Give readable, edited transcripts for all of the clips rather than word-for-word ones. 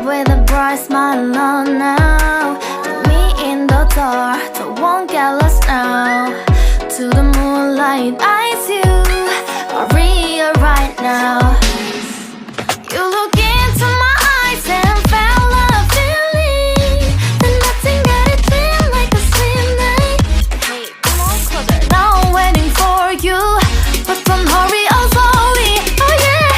with a bright smile on now. With me in the dark, so won't get lost now. To the moonlight, eyes you, Maria right now. You look into my eyes and felt a feeling that nothing got it feel like a slim night. Hey, come on closer. Now I'm waiting for you, but don't hurry, oh slowly. Oh yeah,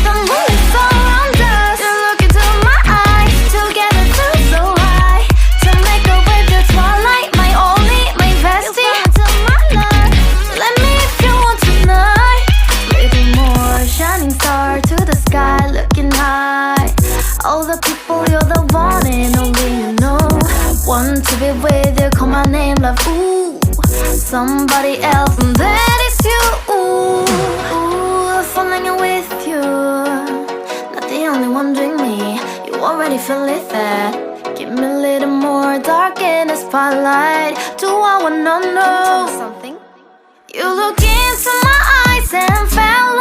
the moon is around us. You look into my eyes, together feel so high. To make a way the twilight, my only, my bestie. You come into my life, let me if you want tonight. Little more shining star to the sky, looking high. All the people, you're the one and only you know. Want to be with you, call my name, love, ooh. Somebody else, and that is you, ooh. Falling in with you, not the only one doing me. You already feel it there. Give me a little more dark in the spotlight. Do I wanna know something? You look into my eyes and fell